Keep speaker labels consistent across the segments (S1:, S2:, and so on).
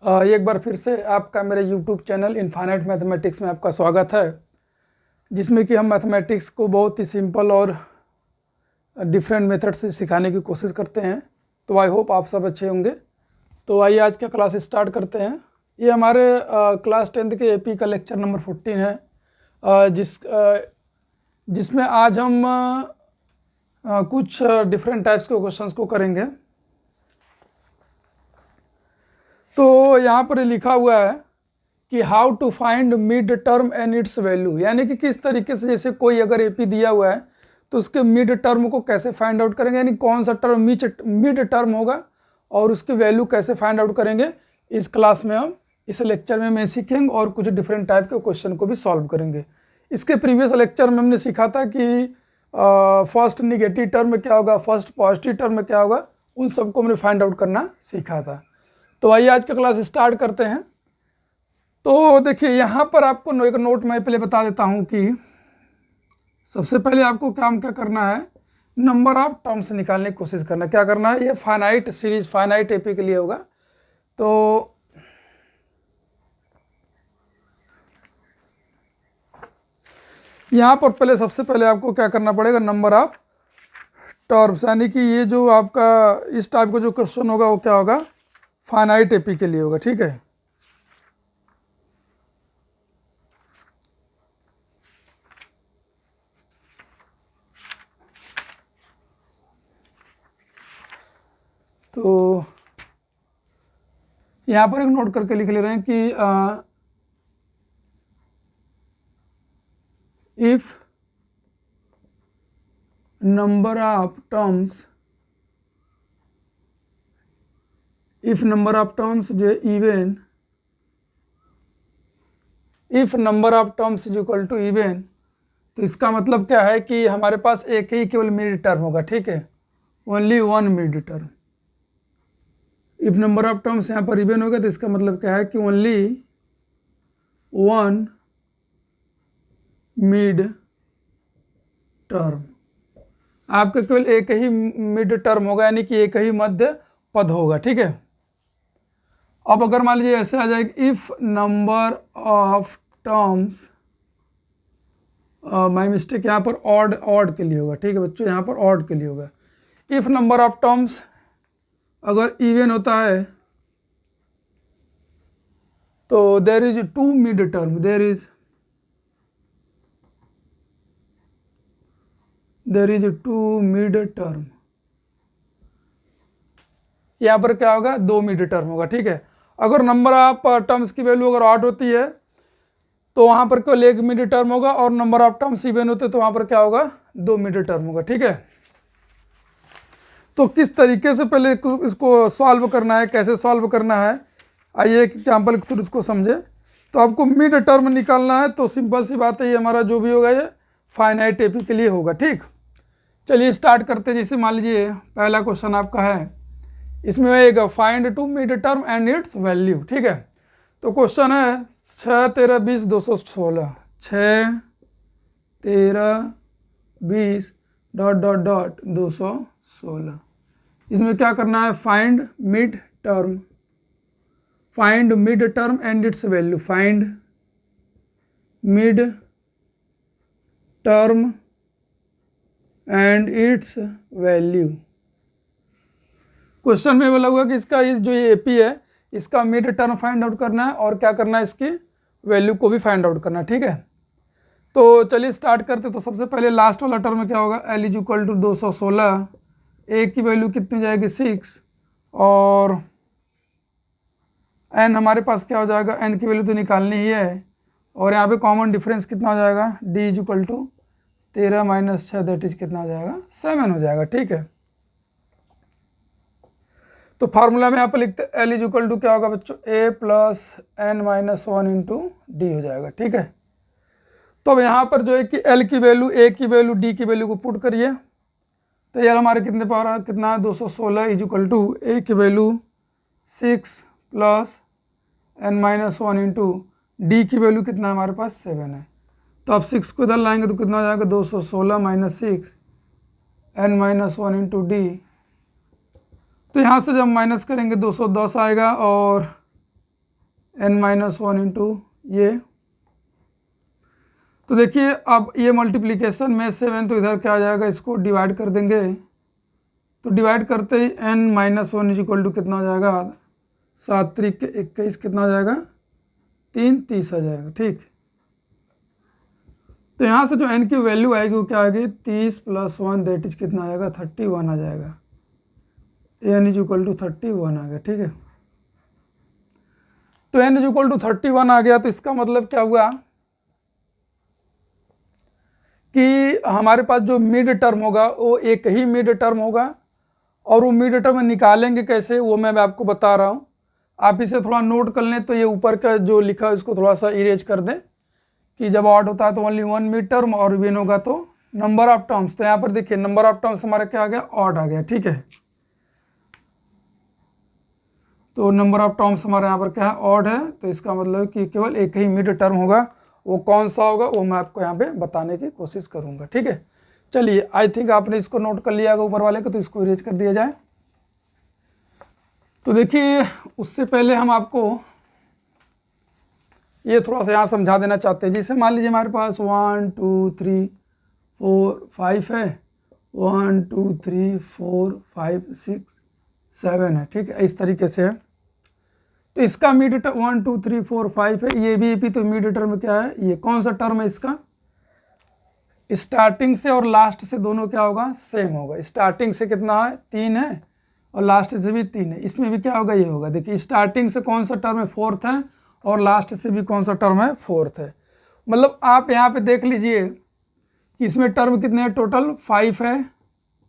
S1: एक बार फिर से आपका मेरे यूट्यूब चैनल इनफाइनाइट मैथमेटिक्स में आपका स्वागत है, जिसमें कि हम मैथमेटिक्स को बहुत ही सिंपल और डिफरेंट मेथड से सिखाने की कोशिश करते हैं। तो आई होप आप सब अच्छे होंगे। तो आइए आज का क्लास स्टार्ट करते हैं। ये हमारे क्लास 10th के एपी का लेक्चर नंबर 14 है, जिसमें आज हम कुछ डिफरेंट टाइप्स के क्वेश्चंस को करेंगे। तो यहाँ पर लिखा हुआ है कि how to find mid term and its value, यानी कि किस तरीके से, जैसे कोई अगर एपी दिया हुआ है तो उसके मिड टर्म को कैसे फाइंड आउट करेंगे, यानी कौन सा टर्म मिड टर्म होगा और उसकी वैल्यू कैसे फाइंड आउट करेंगे। इस क्लास में हम इस लेक्चर में मैं सीखेंगे और कुछ डिफरेंट टाइप के क्वेश्चन को भी सॉल्व करेंगे। इसके प्रीवियस लेक्चर में हमने सीखा था कि फर्स्ट निगेटिव टर्म में क्या होगा, फर्स्ट पॉजिटिव टर्म में क्या होगा, उन सबको हमने फाइंड आउट करना सीखा था। तो आइए आज का क्लास स्टार्ट करते हैं। तो देखिए यहाँ पर आपको एक नोट मैं पहले बता देता हूँ कि सबसे पहले आपको काम क्या करना है, नंबर ऑफ टर्म्स निकालने की कोशिश करना। क्या करना है, ये फाइनाइट सीरीज फाइनाइट एपी के लिए होगा। तो यहाँ पर पहले सबसे पहले आपको क्या करना पड़ेगा, नंबर ऑफ टर्म्स, यानी कि ये जो आपका इस टाइप का जो क्वेश्चन होगा वो क्या होगा, फाइनाइट एपी के लिए होगा। ठीक है, तो यहाँ पर एक नोट करके लिख ले रहे हैं कि इफ नंबर ऑफ टर्म्स जो even, if number of terms is equal to even, तो इसका मतलब क्या है कि हमारे पास एक ही केवल मिड टर्म होगा। ठीक है, only one mid term. If number of terms यहाँ पर इवन होगा तो इसका मतलब क्या है कि ओनली वन मिड टर्म, आपका केवल एक ही मिड टर्म होगा, यानी कि एक ही मध्य पद होगा। ठीक है, अब अगर मान लीजिए ऐसे आ जाएगा, if number of terms, my mistake, यहाँ पर ऑड के लिए होगा। ठीक है बच्चों, यहाँ पर ऑड के लिए होगा। इफ नंबर ऑफ टर्म्स अगर इवन होता है तो there is two mid term, there is two mid term. यहाँ पर क्या होगा, दो मिड टर्म होगा। ठीक है, अगर नंबर ऑफ टर्म्स की वैल्यू अगर ऑड होती है तो वहाँ पर केवल एक मिड टर्म होगा, और नंबर ऑफ टर्म्स इवन होते तो वहाँ पर क्या होगा, दो मिड टर्म होगा। ठीक है, तो किस तरीके से पहले इसको सॉल्व करना है, कैसे सॉल्व करना है, आइए एक एग्जाम्पल के थ्रू इसको समझे। तो आपको मिड टर्म निकालना है, तो सिंपल सी बात है, ये हमारा जो भी होगा ये फाइनाइट एपी के लिए होगा। ठीक, चलिए स्टार्ट करते हैं। जैसे मान लीजिए पहला क्वेश्चन आपका है, इसमें आएगा find two mid term and its value. ठीक है, तो क्वेश्चन है 6, 13, 20, 216, 6, 13, 20 ... 216। इसमें क्या करना है, find mid term and its value, find mid term and its value. Question में बोला हुआ कि इसका जो ये एपी है इसका मिड टर्म फाइंड आउट करना है और क्या करना है, इसकी वैल्यू को भी फाइंड आउट करना है। ठीक है, तो चलिए स्टार्ट करते। तो सबसे पहले लास्ट वाला टर्म में क्या होगा, एल इज इक्वल टू 216, ए की वैल्यू कितनी जाएगी 6, और एन हमारे पास क्या हो जाएगा, एन की वैल्यू तो निकालनी ही है, और यहाँ पे कॉमन डिफरेंस कितना हो जाएगा, D is equal to 13 minus 6, that is कितना हो जाएगा, 7 हो जाएगा। ठीक है, तो फार्मूला में यहाँ पर लिखते एल इज इक्वल टू क्या होगा बच्चों, A plus N minus 1 into D हो जाएगा। ठीक है, तो अब यहाँ पर जो है कि एल की वैल्यू, ए की वैल्यू, डी की वैल्यू को पुट करिए, तो यार हमारे कितने पावर कितना है, 216 इज इक्वल टू ए की value 6 plus N minus 1 into D की वैल्यू कितना है हमारे पास 7 है। तो अब 6 को इधर लाएंगे तो कितना हो जाएगा, 216 minus 6 N minus 1 into D, तो यहाँ से जब माइनस करेंगे 210 आएगा, और n-1 इंटू ये। तो देखिए अब ये मल्टीप्लिकेशन में 7 तो इधर क्या आ जाएगा, इसको डिवाइड कर देंगे तो डिवाइड करते ही n-1 इज इक्वल टू कितना हो जाएगा, 7 त्रिक 21 कितना हो जाएगा, 3 30 आ जाएगा। ठीक, तो यहाँ से जो n की वैल्यू आएगी वो क्या आएगी, 30 + 1 दैट इज कितना आएगा, 31 आ जाएगा। n इज इक्वल टू 31 आ गया। ठीक है, तो n इज इक्वल टू 31 आ गया, तो इसका मतलब क्या हुआ कि हमारे पास जो मिड टर्म होगा वो एक ही मिड टर्म होगा, और वो मिड टर्म निकालेंगे कैसे वो मैं आपको बता रहा हूँ। आप इसे थोड़ा नोट कर लें, तो ये ऊपर का जो लिखा है इसको थोड़ा सा इरेज कर दें कि जब ऑड होता है तो ओनली 1 मिड टर्म और इवन होगा तो नंबर ऑफ टर्म्स। तो यहाँ पर देखिए नंबर ऑफ टर्म्स हमारा क्या आ गया, ऑड आ गया। ठीक है, तो नंबर ऑफ टर्म्स हमारे यहाँ पर क्या है, ऑड है, तो इसका मतलब कि केवल एक ही मिड टर्म होगा। वो कौन सा होगा वो मैं आपको यहाँ पे बताने की कोशिश करूँगा। ठीक है, चलिए आई थिंक आपने इसको नोट कर लिया होगा ऊपर वाले को, तो इसको इरेज कर दिया जाए। तो देखिए उससे पहले हम आपको ये थोड़ा सा यहाँ समझा देना चाहते हैं। जैसे मान लीजिए हमारे पास 1 2 3 4 5 है, 1 2 3 4 5 6 7 है। ठीक है, इस तरीके से है। तो इसका मिड टर्म 1 2 3 4 5 है, ये भी तो मिड टर्म क्या है, ये कौन सा टर्म है, इसका स्टार्टिंग से और लास्ट से दोनों क्या होगा, सेम होगा। स्टार्टिंग से कितना है, 3 है, और लास्ट से भी 3 है। इसमें भी क्या होगा, ये होगा। देखिए स्टार्टिंग से कौन सा टर्म है, 4th है, और लास्ट से भी कौन सा टर्म है, 4th है। मतलब आप यहाँ पे देख लीजिए कि इसमें टर्म कितने हैं, टोटल 5 है,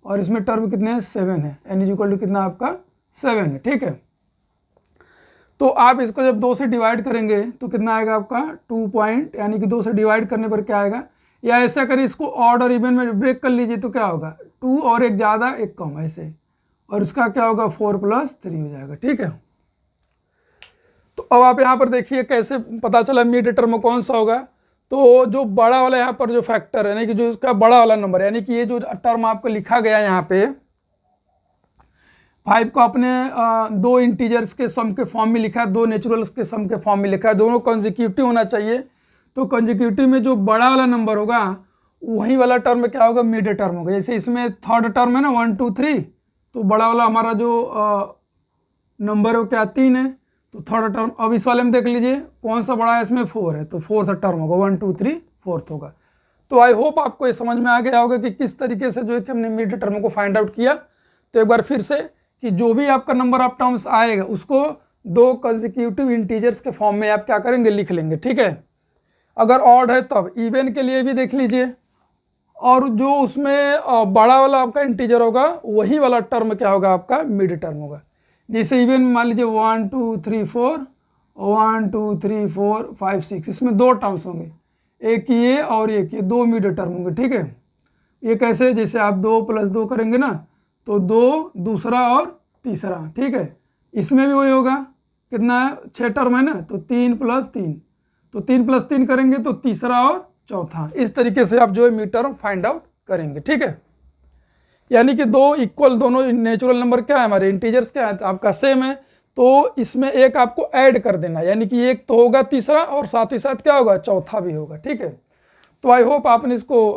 S1: और इसमें टर्म कितने हैं, 7 है। n इज इक्वल टू कितना आपका 7 है। ठीक है, तो आप इसको जब 2 से डिवाइड करेंगे तो कितना आएगा आपका 2 पॉइंट, यानी कि 2 से डिवाइड करने पर क्या आएगा, या ऐसा करिए इसको ऑड और इवन में ब्रेक कर लीजिए तो क्या होगा, 2 और एक ज़्यादा एक कम ऐसे, और इसका क्या होगा 4 + 3 हो जाएगा। ठीक है, तो अब आप यहाँ पर देखिए कैसे पता चला मिड टर्म कौन सा होगा। तो जो बड़ा वाला यहाँ पर जो फैक्टर है, यानी कि जो इसका बड़ा वाला नंबर, यानी कि ये जो टर्म आपको लिखा गया यहाँ पे 5 को अपने 2 इंटीजर्स के सम के फॉर्म में लिखा है, 2 नेचुरल्स के सम के फॉर्म में लिखा है, दोनों कंजिक्यूटिव होना चाहिए। तो कंजिक्यूटिव में जो बड़ा वाला नंबर होगा वही वाला टर्म क्या होगा, मिड टर्म होगा। जैसे इसमें थर्ड टर्म है ना 1 2 3, तो बड़ा वाला हमारा जो नंबर है क्या 3 है, तो थर्ड टर्म। अब इस वाले में देख लीजिए कौन सा बड़ा है, इसमें 4 है, तो 4th टर्म होगा, 1 2 3 4th होगा। तो आई होप आपको ये समझ में आ गया होगा कि किस तरीके से जो है कि हमने मिड टर्म को फाइंड आउट किया। तो एक बार फिर से कि जो भी आपका नंबर ऑफ टर्म्स आएगा उसको 2 कंसेक्यूटिव इंटीजर्स के फॉर्म में आप क्या करेंगे, लिख लेंगे। ठीक है, अगर ऑड है तब इवन के लिए भी देख लीजिए, और जो उसमें बड़ा वाला आपका इंटीजर होगा वही वाला टर्म क्या होगा, आपका मिड टर्म होगा। जैसे इवन मान लीजिए 1 2 3 4 1 2 3 4 5 6, इसमें 2 टर्म्स होंगे, एक ये और एक ये, 2 मिड टर्म होंगे। ठीक है, ये कैसे, जैसे आप 2 + 2 करेंगे ना, तो 2 दूसरा और तीसरा। ठीक है, इसमें भी वही होगा, कितना है 6 टर्म है ना, तो 3 + 3, तो 3 + 3 करेंगे तो तीसरा और चौथा। इस तरीके से आप जो है मिड टर्म फाइंड आउट करेंगे। ठीक है, यानी कि 2 इक्वल दोनों नेचुरल नंबर क्या है हमारे, इंटीजर्स क्या है, तो आपका सेम है, तो इसमें एक आपको ऐड कर देना, यानी कि एक तो होगा तीसरा और साथ ही साथ क्या होगा, चौथा भी होगा। ठीक है, तो आई होप आपने इसको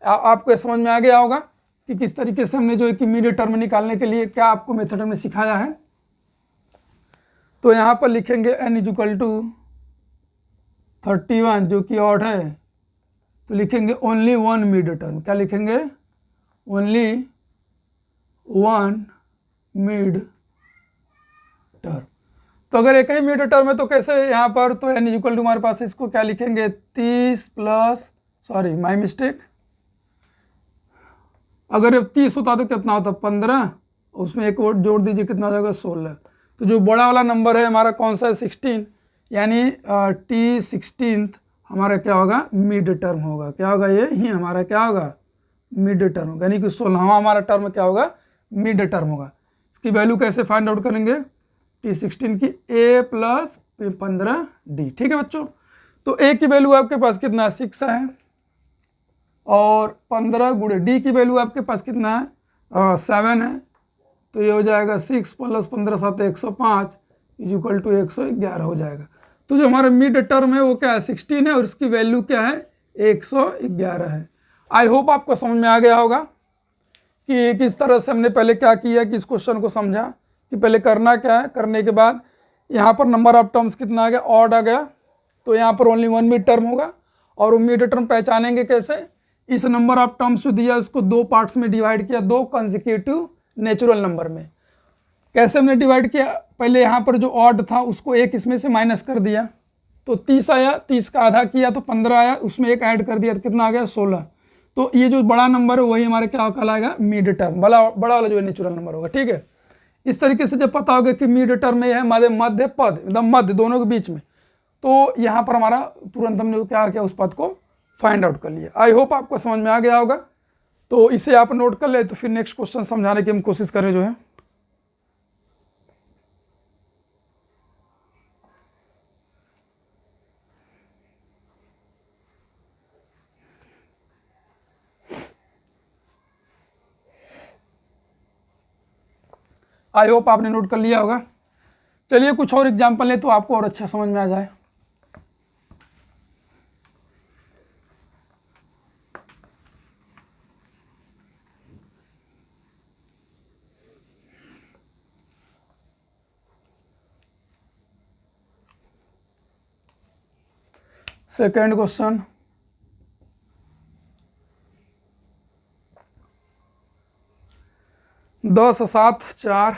S1: आपको समझ में आ गया होगा कि किस तरीके से हमने जो है कि मिड टर्म निकालने के लिए क्या आपको मेथड हमने सिखाया है। तो यहाँ पर लिखेंगे n इज इक्वल टू 31 जो कि ऑड है, तो लिखेंगे ओनली 1 मिड टर्म। क्या लिखेंगे, ओनली 1 मिड टर्म। तो अगर एक ही मिड टर्म है तो कैसे यहाँ पर, तो n इज इक्वल टू हमारे पास इसको क्या लिखेंगे 30 प्लस, सॉरी माई मिस्टेक, अगर 30 होता तो कितना होता 15, उसमें एक और जोड़ दीजिए कितना हो जाएगा 16। तो जो बड़ा वाला नंबर है हमारा कौन सा है 16, यानी T16 हमारा क्या होगा, मिड टर्म होगा। क्या होगा, ये ही हमारा क्या होगा, मिड टर्म होगा, यानी कि 16वां हमारा टर्म क्या होगा, मिड टर्म होगा। इसकी वैल्यू कैसे फाइंड आउट करेंगे, T16 की A + 15D। ठीक है बच्चों, तो A की वैल्यू आपके पास कितना 6 है, और 15 गुणे D की वैल्यू आपके पास कितना है 7 है, तो ये हो जाएगा 6 + 15 7 105, इज इक्वल टू 111 हो जाएगा। तो जो हमारा मिड टर्म है वो क्या है 16 है और इसकी वैल्यू क्या है 111 है। आई होप आपको समझ में आ गया होगा कि किस तरह से हमने पहले क्या किया कि इस क्वेश्चन को समझा कि पहले करना क्या है। करने के बाद यहाँ पर नंबर ऑफ टर्म्स कितना आ गया, ऑड आ गया, तो यहाँ पर ओनली वन मिड टर्म होगा। और वो मिड टर्म पहचानेंगे कैसे, इस नंबर ऑफ टर्म्स जो दिया उसको दो पार्ट्स में डिवाइड किया, दो कंसेक्यूटिव नेचुरल नंबर में। कैसे हमने डिवाइड किया, पहले यहाँ पर जो ऑड था उसको एक इसमें से माइनस कर दिया तो 30 आया, 30 का आधा किया तो 15 आया, उसमें एक ऐड कर दिया तो कितना आ गया 16। तो ये जो बड़ा नंबर है वही हमारे क्या कहलाएगा मिड टर्म, बड़ा वाला जो नेचुरल नंबर होगा। ठीक है, इस तरीके से जब पता होगा कि मिड टर्म में है मध्य पद, एकदम मध्य दोनों के बीच में, तो यहाँ पर हमारा तुरंत हमने क्या किया उस पद को फाइंड आउट कर लिया। आई होप आपको समझ में आ गया होगा। तो इसे आप नोट कर ले, तो फिर नेक्स्ट क्वेश्चन समझाने की हम कोशिश करें जो है। आई होप आपने नोट कर लिया होगा। चलिए कुछ और एग्जाम्पल है तो आपको और अच्छा समझ में आ जाए। सेकेंड क्वेश्चन, दस सात चार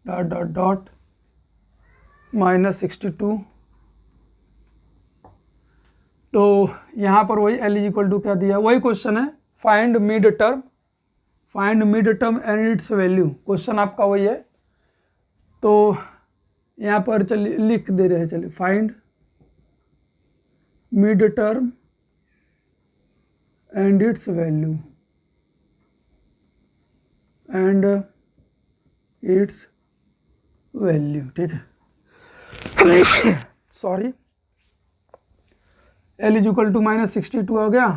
S1: डॉट डॉट डॉट -62। तो यहाँ पर वही L इज इक्वल टू क्या दिया, वही क्वेश्चन है, find mid term and its value. Question आपका वही है। तो यहाँ पर चलिए लिख दे रहे हैं, चलिए find mid term and its value ठीक है। Sorry, L is equal to -62 हो गया,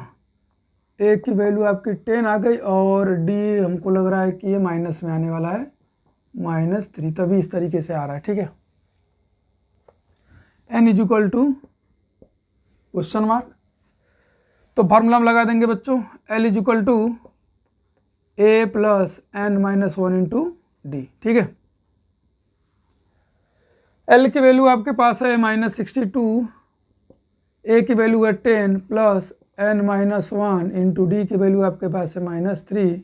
S1: ए की वैल्यू आपकी 10 आ गई और D हमको लग रहा है कि ये माइनस में आने वाला है -3, तभी इस तरीके से आ रहा है। ठीक है, N is equal to question mark, तो फार्मूला हम लगा देंगे बच्चों, L is equal to A plus n-1 into D. ठीक है, L की वैल्यू आपके पास है -62, A की वैल्यू है 10 प्लस n-1 इंटू डी की वैल्यू आपके पास है -3,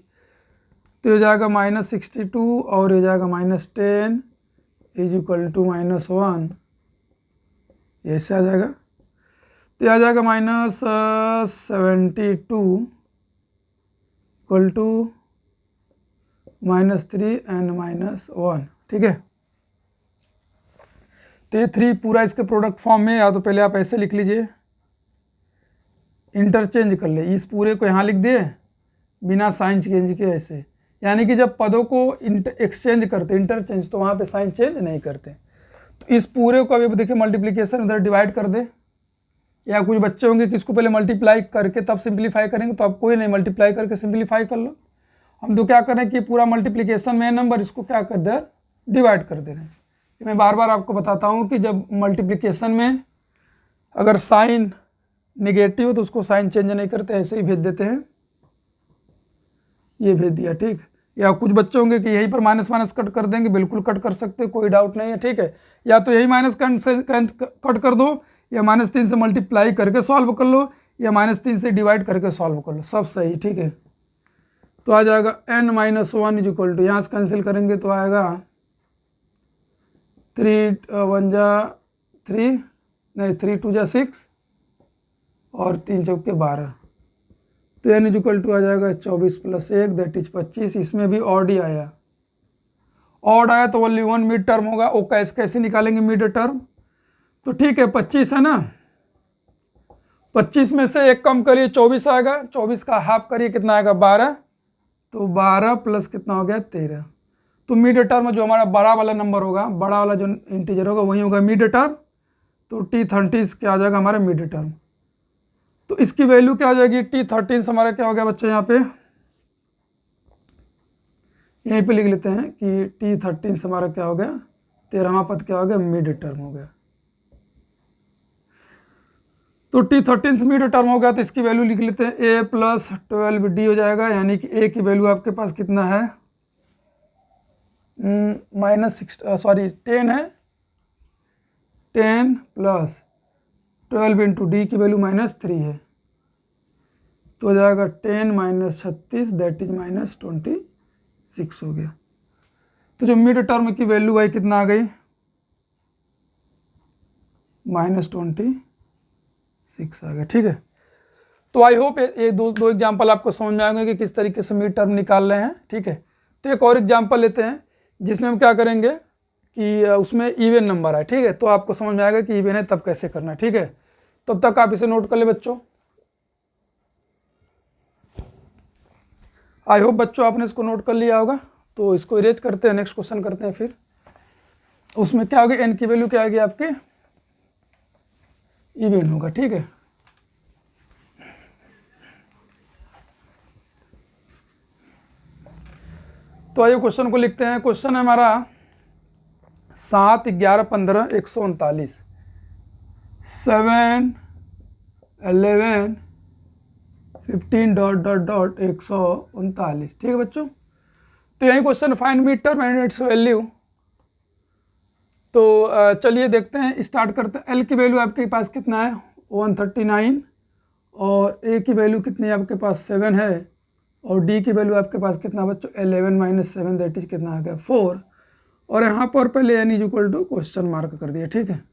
S1: तो ये जाएगा -62 और ये जाएगा -10 इज इक्वल टू -1, ऐसे आ जाएगा। तो आ जाएगा -72 इक्वल टू -3 n-1। ठीक है, तो ये 3 पूरा इसके प्रोडक्ट फॉर्म में, या तो पहले आप ऐसे लिख लीजिए, इंटरचेंज कर ले, इस पूरे को यहाँ लिख दिए बिना साइन चेंज के ऐसे, यानी कि जब पदों को एक्सचेंज करते इंटरचेंज तो वहाँ पे साइन चेंज नहीं करते। तो इस पूरे को अभी देखिए मल्टीप्लिकेशन इधर डिवाइड कर दे, या कुछ बच्चे होंगे कि इसको पहले मल्टीप्लाई करके तब सिंप्लीफाई करेंगे, तो आप कोई नहीं, मल्टीप्लाई करके सिंप्लीफाई कर लो। हम तो क्या करें कि पूरा मल्टीप्लिकेशन में नंबर इसको क्या कर दे डिवाइड कर दे रहे हैं। मैं बार बार आपको बताता हूँ कि जब मल्टीप्लिकेशन में अगर साइन निगेटिव तो उसको साइन चेंज नहीं करते, ऐसे ही भेज देते हैं, ये भेज दिया। ठीक, या कुछ बच्चे होंगे कि यहीं पर माइनस माइनस कट कर देंगे, बिल्कुल कट कर सकते, कोई डाउट नहीं है। ठीक है, या तो यही माइनस कट कर दो, या -3 से मल्टीप्लाई करके सॉल्व कर लो, या -3 से डिवाइड करके सॉल्व कर लो, सब सही। ठीक है, तो आ जाएगा n-1 इज इक्वल टू, यहाँ से कैंसिल करेंगे तो आएगा 3 1 जा 3 नहीं 3 2 जा 6 और 3 चौके 12, तो n इज इक्वल टू आ जाएगा 24 + 1 दैट इज 25। इसमें भी ऑड ही आया, ऑड आया तो ओनली वन मिड टर्म होगा। वो कैसे निकालेंगे मिड टर्म, तो ठीक है 25 है ना, 25 में से एक कम करिए 24 आएगा, 24 का हाफ करिए कितना आएगा 12, तो 12 प्लस कितना हो गया 13। तो मिड टर्म जो हमारा बड़ा वाला नंबर होगा, बड़ा वाला जो इंटीजर होगा वही होगा मिड टर्म, तो T30 क्या आ जाएगा हमारा मिड टर्म। तो इसकी वैल्यू क्या हो जाएगी, T13 हमारा क्या हो गया बच्चे यहाँ पे, यहीं पे लिख लेते हैं कि T13 से हमारा क्या हो गया, 13वां पद क्या हो गया, मिड टर्म हो गया। तो T13 से मिड टर्म हो गया तो इसकी वैल्यू लिख लेते हैं a प्लस 12d हो जाएगा, यानी कि a की वैल्यू आपके पास कितना है, -10 है, 10 प्लस 12 इंटू डी की वैल्यू -3 है, तो हो जाएगा 10 - 36 दैट इज -26 हो गया। तो जो मिड टर्म की वैल्यू आई कितना आ गई, -26 आ गया। ठीक है, तो आई होप ये दो एग्जाम्पल आपको समझ में आएंगे कि किस तरीके से मिड टर्म निकाल रहे हैं। ठीक है, तो एक और एग्जाम्पल लेते हैं जिसमें हम क्या करेंगे कि उसमें इवन नंबर है। ठीक है, तो आपको समझ में आएगा कि इवन है तब कैसे करना है। ठीक है, तब तक आप इसे नोट कर ले बच्चों। आई होप बच्चों आपने इसको नोट कर लिया होगा। तो इसको इरेज करते हैं, नेक्स्ट क्वेश्चन करते हैं। फिर उसमें क्या होगी, एन की वैल्यू क्या आएगी आपके, इवन होगा। ठीक है, तो आइए क्वेश्चन को लिखते हैं। क्वेश्चन है हमारा 7, 11, 15, 139, 7, 11, 15 ... 139। ठीक है बच्चों, तो यही question find mid term and its value. तो चलिए देखते हैं, स्टार्ट करते हैं। एल की वैल्यू आपके पास कितना है, 139, और ए की वैल्यू कितनी है आपके पास, 7 है, और डी की वैल्यू आपके पास कितना बच्चों, 11 - 7 दैट इज कितना आ गया, 4। और यहाँ पर पहले n = क्वेश्चन मार्क कर दिया। ठीक है,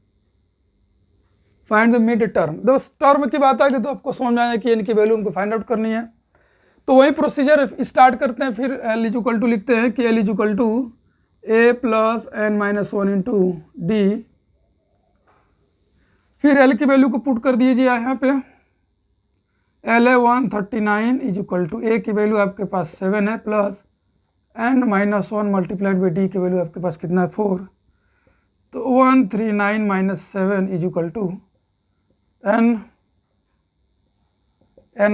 S1: फाइंड द मिड टर्म। दोस्त टर्म की बात आएगी तो आपको समझ में आया कि n की वैल्यू हमको फाइंड आउट करनी है। तो वही प्रोसीजर स्टार्ट करते हैं। फिर L = लिखते हैं कि L = a plus n - 1 into D. फिर L की वैल्यू को पुट कर दीजिए यहाँ पे, L है 139 = a की वैल्यू आपके पास 7 है, plus n - 1 multiplied by D की वैल्यू आपके पास कितना है, 4। तो 139 - 7 = n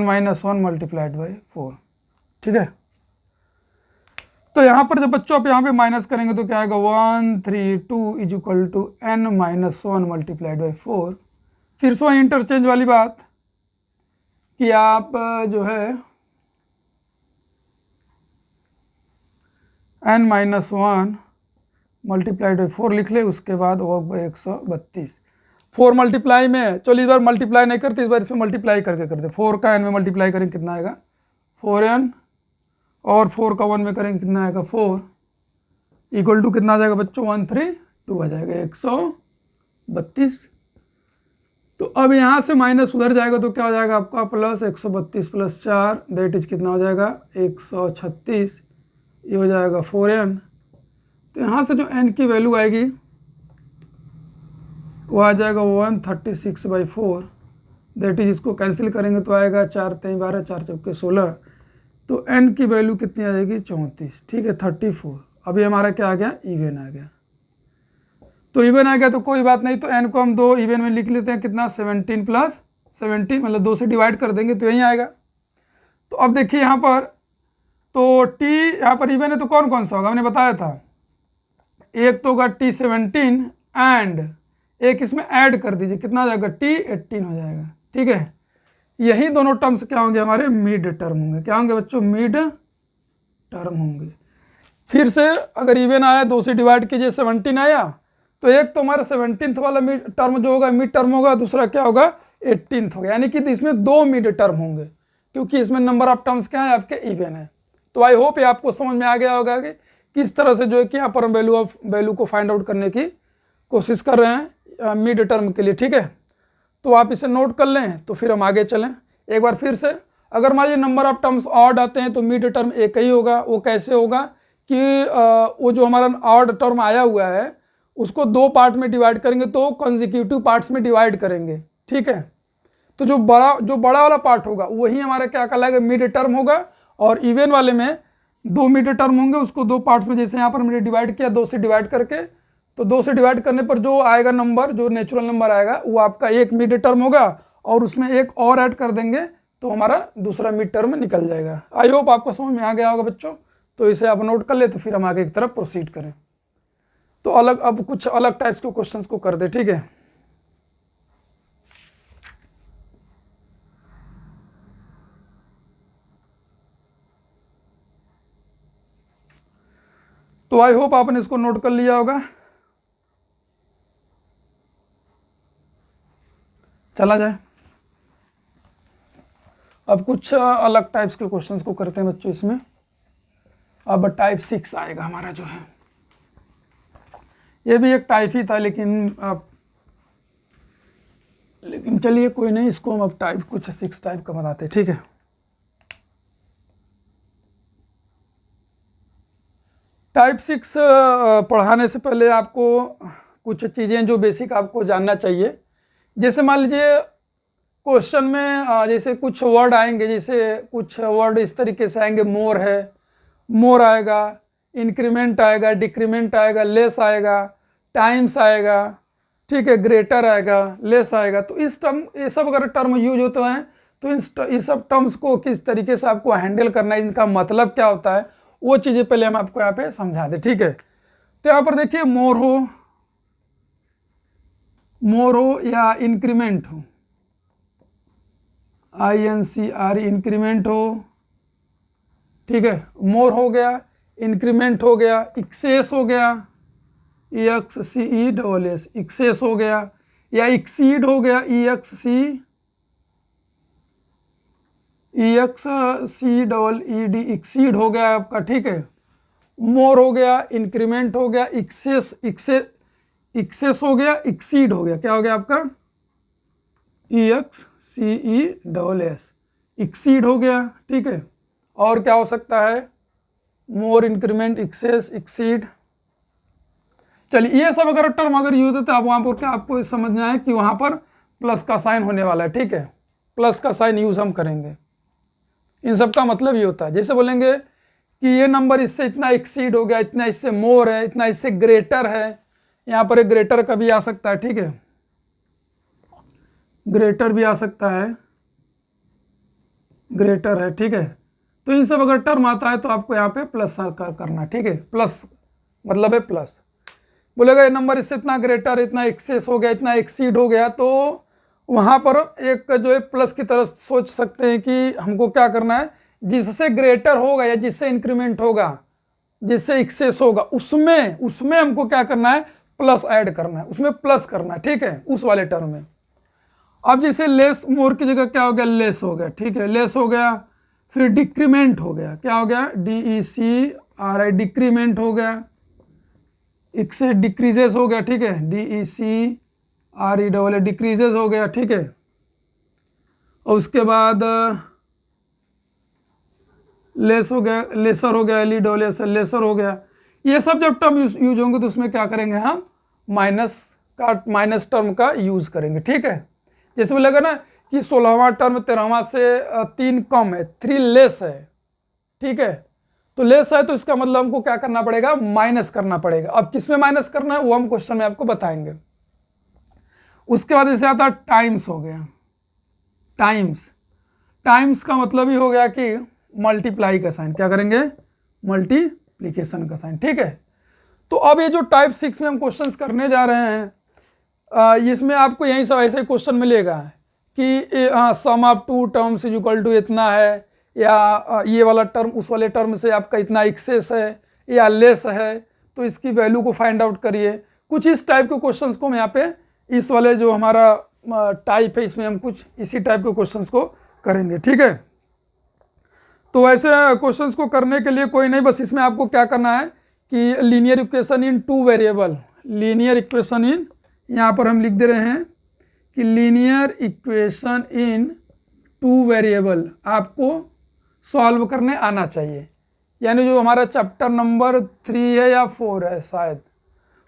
S1: - 1 मल्टीप्लाइड बाई 4। ठीक है, तो यहाँ पर जब बच्चों आप यहाँ पे माइनस करेंगे तो क्या आएगा, 132 = n - 1 मल्टीप्लाइड बाई 4। फिर से वही इंटरचेंज वाली बात कि आप जो है n - 1 मल्टीप्लाइड बाई 4 लिख ले, उसके बाद वो 132। 4 मल्टीप्लाई में, चलो इस बार मल्टीप्लाई नहीं करते, इस बार इसमें मल्टीप्लाई करके करते। 4 का n में मल्टीप्लाई करेंगे कितना आएगा, 4n, और 4 का 1 में करेंगे कितना आएगा, 4 = कितना आ जाएगा बच्चों, 132 आ जाएगा, 132। तो अब यहाँ से माइनस उधर जाएगा तो क्या हो जाएगा आपका, प्लस 132 + 4 दैट इज कितना हो जाएगा, 136। ये हो जाएगा 4n। तो यहाँ से जो n की वैल्यू आएगी वो आ जाएगा 136/4 दैट इज, इसको कैंसिल करेंगे तो आएगा 4 × 3 = 12, 4 × 4 = 16। तो n की वैल्यू कितनी आ जाएगी, 34। ठीक है, 34। अभी हमारा क्या आ गया, इवन आ गया। तो इवन आ गया तो कोई बात नहीं, तो n को हम 2 इवन में लिख लेते हैं, कितना, 17 + 17, मतलब 2 से डिवाइड कर देंगे तो यही आएगा। तो अब देखिए यहाँ पर, तो t यहाँ पर इवन है तो कौन कौन सा होगा, हमने बताया था। एक तो होगा T17 एंड एक इसमें ऐड कर दीजिए, कितना आ जाएगा, T18 हो जाएगा। ठीक है, यही दोनों टर्म्स क्या होंगे, हमारे मिड टर्म होंगे। क्या होंगे बच्चों, मिड टर्म होंगे। फिर से अगर इवन आया 2 से डिवाइड कीजिए, 17 आया, तो एक तो हमारा 17th वाला मिड टर्म जो होगा मिड टर्म होगा, दूसरा क्या होगा, 18th होगा। यानी कि इसमें 2 मिड टर्म होंगे, क्योंकि इसमें नंबर ऑफ टर्म्स क्या है आपके, इवन है। तो आई होप ये आपको समझ में आ गया होगा कि किस तरह से जो है कि यहाँ पर हम वैल्यू को फाइंड आउट करने की कोशिश कर रहे हैं मिड टर्म के लिए। ठीक है, तो आप इसे नोट कर लें, तो फिर हम आगे चलें एक बार फिर से। अगर मान लीजिए नंबर ऑफ टर्म्स ऑड आते हैं तो मिड टर्म एक ही होगा। वो कैसे होगा कि वो जो हमारा ऑड टर्म आया हुआ है उसको 2 पार्ट में डिवाइड करेंगे, तो कंसेक्यूटिव पार्ट्स में डिवाइड करेंगे। ठीक है, तो जो बड़ा वाला पार्ट होगा वही हमारा क्या कहलाएगा, मिड टर्म होगा। और इवन वाले में 2 मिड टर्म होंगे, उसको 2 पार्ट्स में, जैसे यहाँ पर हमने डिवाइड किया 2 से डिवाइड करके, तो 2 से डिवाइड करने पर जो आएगा नंबर, जो नेचुरल नंबर आएगा वो आपका एक मिड टर्म होगा, और उसमें एक और ऐड कर देंगे तो हमारा दूसरा मिड टर्म निकल जाएगा। आई होप आपको समझ में आ गया होगा बच्चों। तो इसे आप नोट कर ले, तो फिर हम आगे की तरफ प्रोसीड करें। तो अब कुछ अलग टाइप्स के क्वेश्चंस को कर दे, ठीक है। तो आई होप आपने इसको नोट कर लिया होगा। चला जाए, अब कुछ अलग टाइप्स के क्वेश्चंस को करते हैं बच्चों इसमें। अब टाइप 6 आएगा हमारा जो है, ये भी एक टाइप ही था, लेकिन चलिए कोई नहीं, इसको हम अब टाइप कुछ 6 टाइप का बताते हैं, ठीक है। टाइप 6 पढ़ाने से पहले आपको कुछ चीज़ें जो बेसिक आपको जानना चाहिए। जैसे मान लीजिए क्वेश्चन में जैसे कुछ वर्ड आएंगे, जैसे कुछ वर्ड इस तरीके से आएंगे, मोर है, मोर आएगा, इंक्रीमेंट आएगा, डिक्रीमेंट आएगा, लेस आएगा, टाइम्स आएगा, ठीक है, ग्रेटर आएगा, लेस आएगा। तो इस टर्म, ये सब अगर टर्म यूज होते हैं तो इन सब टर्म्स को किस तरीके से आपको हैंडल करना है, इनका मतलब क्या होता है, वो चीज़ें पहले हम आपको यहाँ पे समझा दें, ठीक है। तो यहाँ पर देखिए मोर हो या इंक्रीमेंट हो, INCRE इंक्रीमेंट हो, ठीक है, मोर हो गया, इंक्रीमेंट हो गया, एक्सेस हो गया, EXCESS एक्सेस हो गया, या एक्सीड हो गया, EXCEED एक्सीड हो गया आपका, ठीक है। मोर हो गया, इंक्रीमेंट हो गया, एक्सेस हो गया, एक्सीड हो गया, क्या हो गया आपका, EXCESS एक्सीड हो गया, ठीक है। और क्या हो सकता है, मोर, इंक्रीमेंट, एक्सेस, एक्सीड। चलिए ये सब अगर टर्म अगर यूज होता है, वहां पर क्या आपको समझना है कि वहां पर प्लस का साइन होने वाला है, ठीक है, प्लस का साइन यूज हम करेंगे। इन सब का मतलब ये होता है, जैसे बोलेंगे कि ये नंबर इससे इतना एक्सीड हो गया, इतना इससे मोर है, इतना इससे ग्रेटर है, यहाँ पर एक ग्रेटर का भी आ सकता है, ठीक है, ग्रेटर भी आ सकता है, ग्रेटर है, ठीक है। तो इन सब अगर टर्म आता है तो आपको यहाँ पे प्लस करना, ठीक है, प्लस मतलब है प्लस। बोलेगा ये नंबर इससे इतना ग्रेटर, इतना एक्सेस हो गया, इतना एक्सीड हो गया, तो वहाँ पर एक जो है प्लस की तरह सोच सकते हैं कि हमको क्या करना है, जिससे ग्रेटर होगा या जिससे इंक्रीमेंट होगा, जिससे एक्सेस होगा, उसमें हमको क्या करना है, प्लस ऐड करना है, उसमें प्लस करना है, ठीक है, उस वाले टर्म में। अब जैसे लेस मोर की जगह क्या हो गया, लेस हो गया, ठीक है, लेस हो गया। फिर डिक्रीमेंट हो गया, क्या हो गया, DECRI डिक्रीमेंट हो गया, एक्सेस डिक्रीजेस हो गया, ठीक है, DECRE डिक्रीजेस हो गया, ठीक है। और उसके बाद लेस हो गया, लेसर हो गया, LESS लेसर हो गया। ये सब जब टर्म यूज होंगे तो उसमें क्या करेंगे हम, माइनस टर्म का यूज करेंगे, ठीक है। जैसे बोलेगा ना कि 16वां टर्म 13वां से 3 कम है, 3 लेस है, ठीक है, तो लेस है तो इसका मतलब हमको क्या करना पड़ेगा, माइनस करना पड़ेगा। अब किस में माइनस करना है वो हम क्वेश्चन में आपको बताएंगे। उसके बाद जैसे आता है टाइम्स हो गया, टाइम्स का मतलब ही हो गया कि मल्टीप्लाई का साइन, क्या करेंगे, मल्टीप्लीकेशन का साइन, ठीक है। तो अब ये जो टाइप 6 में हम क्वेश्चंस करने जा रहे हैं, इसमें आपको यही सब ऐसे क्वेश्चन मिलेगा कि sum of 2 terms is equal to इतना है, या ये वाला टर्म उस वाले टर्म से आपका इतना एक्सेस है या लेस है, तो इसकी वैल्यू को फाइंड आउट करिए। कुछ इस टाइप के क्वेश्चंस को हम यहाँ पे इस वाले जो हमारा टाइप है इसमें हम कुछ इसी टाइप के क्वेश्चंस को करेंगे, ठीक है। तो ऐसे क्वेश्चंस को करने के लिए कोई नहीं, बस इसमें आपको क्या करना है कि linear equation in 2 variable, linear equation in, यहाँ पर हम लिख दे रहे हैं कि लीनियर इक्वेशन इन 2 वेरिएबल आपको सॉल्व करने आना चाहिए। यानी जो हमारा चैप्टर नंबर 3 है या 4 है शायद,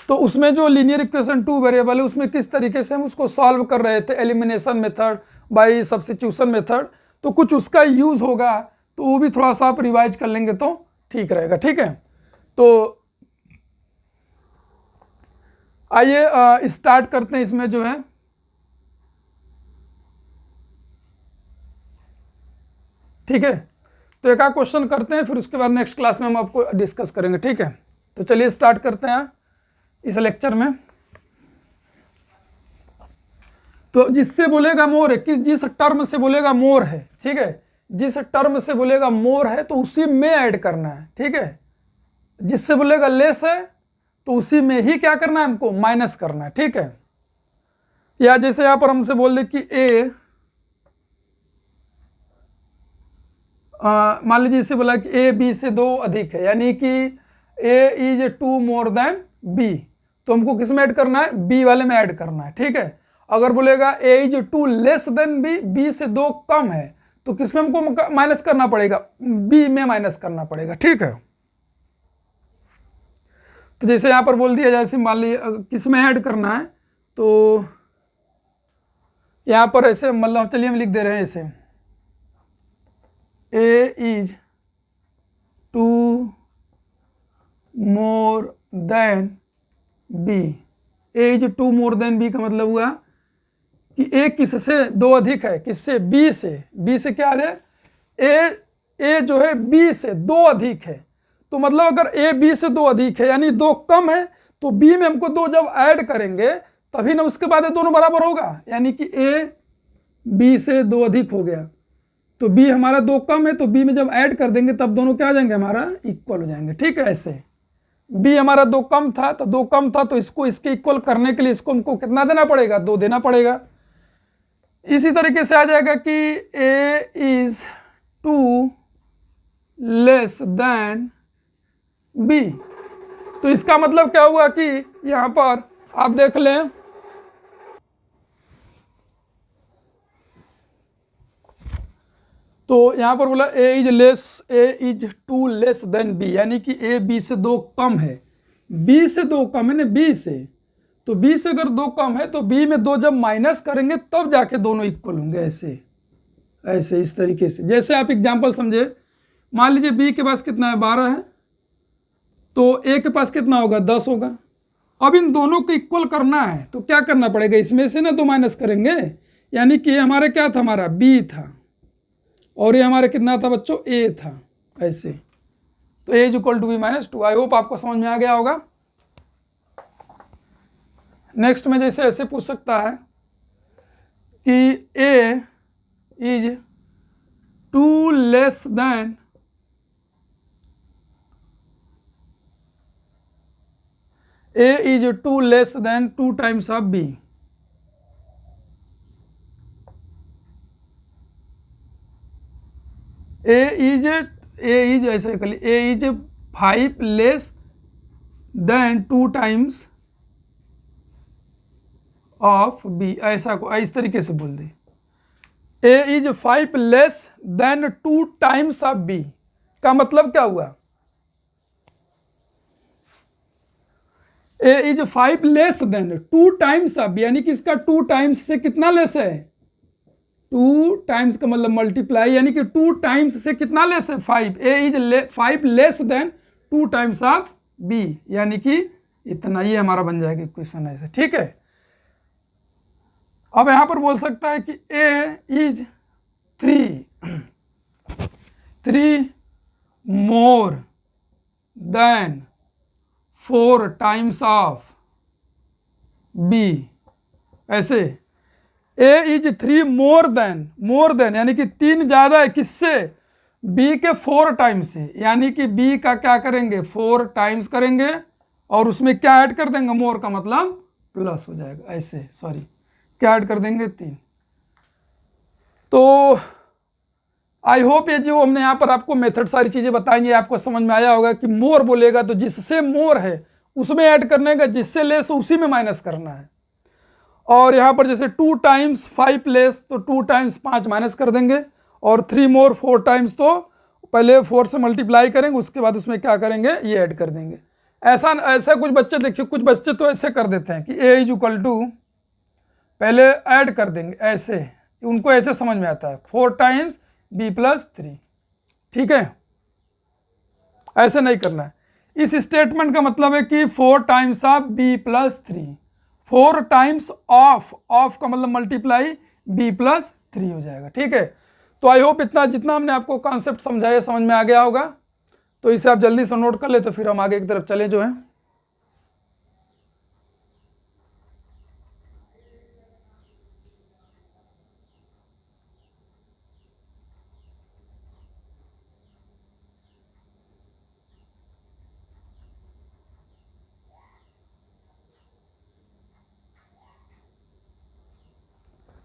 S1: तो उसमें जो लीनियर इक्वेशन 2 वेरिएबल है उसमें किस तरीके से हम उसको सॉल्व कर रहे थे, elimination method by substitution method, तो कुछ उसका यूज होगा, तो वो भी थोड़ा सा आप रिवाइज कर लेंगे तो ठीक रहेगा, ठीक है। तो आइए स्टार्ट करते हैं इसमें जो है। ठीक है, तो एक आध क्वेश्चन करते हैं, फिर उसके बाद नेक्स्ट क्लास में हम आपको डिस्कस करेंगे, ठीक है। तो चलिए स्टार्ट करते हैं इस लेक्चर में। तो जिससे बोलेगा मोर है, किस जिस टर्म से बोलेगा मोर है, ठीक है, जिस टर्म से बोलेगा मोर है तो उसी में ऐड करना है, ठीक है। जिससे बोलेगा लेस है तो उसी में ही क्या करना है, हमको माइनस करना है, ठीक है। या जैसे यहां पर हमसे बोल दे कि ए, मान लीजिए इसे बोला कि ए बी से 2 अधिक है, यानी कि A is 2 more than B, तो हमको किस में ऐड करना है, बी वाले में ऐड करना है, ठीक है। अगर बोलेगा A is 2 less than B, B से 2 कम है, तो किस में हमको माइनस करना पड़ेगा, बी में माइनस करना पड़ेगा, ठीक है। तो जैसे यहां पर बोल दिया, जैसे मान लीजिए किस में ऐड करना है, तो यहां पर ऐसे मतलब चलिए हम लिख दे रहे हैं ऐसे, A is 2 more than B. A is 2 more than B का मतलब हुआ कि ए किससे 2 अधिक है, किससे, बी से। बी से क्या है, ए जो है बी से 2 अधिक है, तो मतलब अगर ए बी से 2 अधिक है यानी 2 कम है, तो बी में हमको 2 जब ऐड करेंगे तभी ना उसके बाद ये दोनों बराबर होगा, यानी कि ए बी से 2 अधिक हो गया, तो बी हमारा 2 कम है, तो बी में जब ऐड कर देंगे तब दोनों क्या हो जाएंगे, हमारा इक्वल हो जाएंगे, ठीक है। ऐसे बी हमारा 2 कम था, तो 2 कम था, तो इसको इसके इक्वल करने के लिए इसको हमको कितना देना पड़ेगा, 2 देना पड़ेगा। इसी तरीके से आ जाएगा कि A is 2 less than B, तो इसका मतलब क्या हुआ कि यहां पर आप देख लें, तो यहां पर बोला ए इज 2 लेस देन बी, यानी कि ए बी से 2 कम है, बी से 2 कम है ना, बी से, तो बी से अगर 2 कम है तो बी में 2 जब माइनस करेंगे तब जाके दोनों इक्वल होंगे, ऐसे ऐसे इस तरीके से। जैसे आप एग्जांपल समझे, मान लीजिए बी के पास कितना है, 12 है, तो ए के पास कितना होगा, 10 होगा। अब इन दोनों को इक्वल करना है तो क्या करना पड़ेगा, इसमें से ना 2 माइनस करेंगे, यानी कि हमारे क्या था, हमारा बी था, और ये हमारे कितना था बच्चों, ए था, ऐसे। तो A is equal to B minus 2। I hope आपको समझ में आ गया होगा। नेक्स्ट में जैसे ऐसे पूछ सकता है कि A is 2 less than A is 2 less than 2 times of B. A is ऐसे कर ली, A is 5 less than 2 times of B, ऐसा को इस तरीके से बोल दे। A is 5 less than 2 times of B का मतलब क्या हुआ, A is 5 less than 2 times of B, यानी कि इसका 2 टाइम्स से कितना लेस है, 2 टाइम्स का मतलब मल्टीप्लाई, यानी कि 2 टाइम्स से कितना लेस है, 5। A is 5 less than 2 times of B, यानी कि इतना, ये हमारा बन जाएगा इक्वेशन ऐसे, ठीक है। अब यहां पर बोल सकता है कि A is 3 more than 4 times of B, ऐसे। ए इज 3 मोर देन यानी कि 3 ज्यादा है किससे, बी के 4 टाइम्स से, यानी कि बी का क्या करेंगे, 4 टाइम्स करेंगे और उसमें क्या ऐड कर देंगे, मोर का मतलब प्लस हो जाएगा, ऐसे, सॉरी क्या ऐड कर देंगे, 3। तो आई होप ये जो हमने यहाँ पर आपको मेथड सारी चीजें बताएंगे आपको समझ में आया होगा कि मोर बोलेगा तो जिससे मोर है उसमें ऐड करने का, जिससे लेस उसी में माइनस करना है। और यहाँ पर जैसे 2 टाइम्स 5 लेस, तो 2 टाइम्स 5 माइनस कर देंगे, और 3 मोर 4 टाइम्स, तो पहले 4 से मल्टीप्लाई करेंगे, उसके बाद उसमें क्या करेंगे, ये ऐड कर देंगे। ऐसा कुछ बच्चे देखिए, कुछ बच्चे तो ऐसे कर देते हैं कि ए इज इक्वल टू, पहले ऐड कर देंगे ऐसे, उनको ऐसे समझ में आता है 4 टाइम्स बी प्लस 3, ठीक है, ऐसे नहीं करना है। इस स्टेटमेंट का मतलब है कि 4 times of B plus 3, 4 times of का मतलब मल्टीप्लाई बी प्लस 3 हो जाएगा, ठीक है। तो आई होप इतना जितना हमने आपको कॉन्सेप्ट समझाया समझ में आ गया होगा। तो इसे आप जल्दी से नोट कर ले, तो फिर हम आगे की तरफ चले जो है।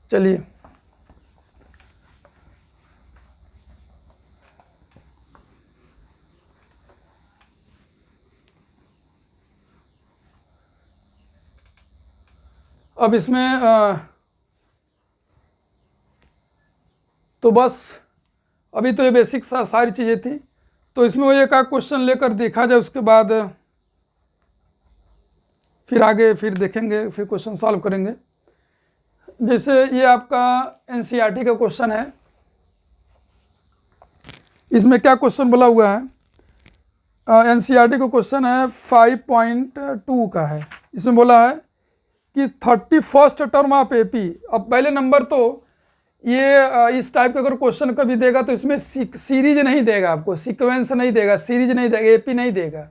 S1: चलिए अब इसमें तो बस अभी तो ये बेसिक सारी चीज़ें थी। तो इसमें वो एक आध क्वेश्चन लेकर देखा जाए, उसके बाद फिर आगे फिर देखेंगे, फिर क्वेश्चन सॉल्व करेंगे। जैसे ये आपका एनसीईआरटी का क्वेश्चन है। इसमें क्या क्वेश्चन बोला हुआ है, एनसीईआरटी का क्वेश्चन है 5.2 का है। इसमें बोला है कि 31st टर्म ऑफ एपी। अब पहले नंबर तो ये इस टाइप का अगर क्वेश्चन कभी देगा तो इसमें सीरीज नहीं देगा, आपको सीक्वेंस नहीं देगा, सीरीज नहीं देगा, एपी नहीं देगा।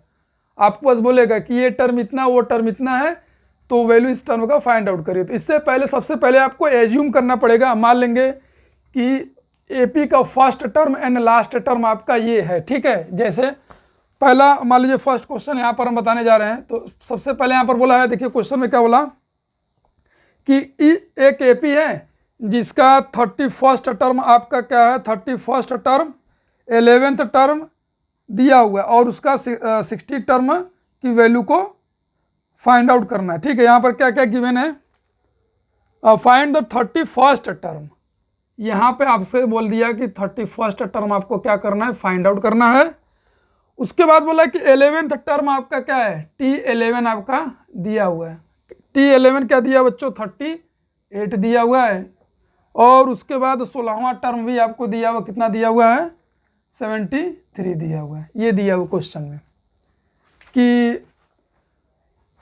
S1: आपको बस बोलेगा कि ये टर्म इतना, वो टर्म इतना है, तो वैल्यू इस टर्म का फाइंड आउट करिए। तो इससे पहले सबसे पहले आपको एज्यूम करना पड़ेगा। मान लेंगे कि एपी का first term and last term आपका ये है, ठीक है। जैसे पहला मान लीजिए फर्स्ट क्वेश्चन यहाँ पर हम बताने जा रहे हैं। तो सबसे पहले यहाँ पर बोला है, देखिए क्वेश्चन में क्या बोला कि एक एपी है जिसका 31st टर्म आपका क्या है, 31st टर्म 11th टर्म दिया हुआ है और उसका 60 टर्म की वैल्यू को फाइंड आउट करना है, ठीक है। यहाँ पर क्या क्या गिवन है, फाइंड द 31st टर्म। यहाँ पे आपसे बोल दिया कि 31st टर्म आपको क्या करना है, फाइंड आउट करना है। उसके बाद बोला कि 11th टर्म आपका क्या है, T11 आपका दिया हुआ है। T11 क्या दिया बच्चों, 38 दिया हुआ है। और उसके बाद 16वां टर्म भी आपको दिया हुआ, कितना दिया हुआ है, 73 दिया हुआ है। ये दिया हुआ क्वेश्चन में कि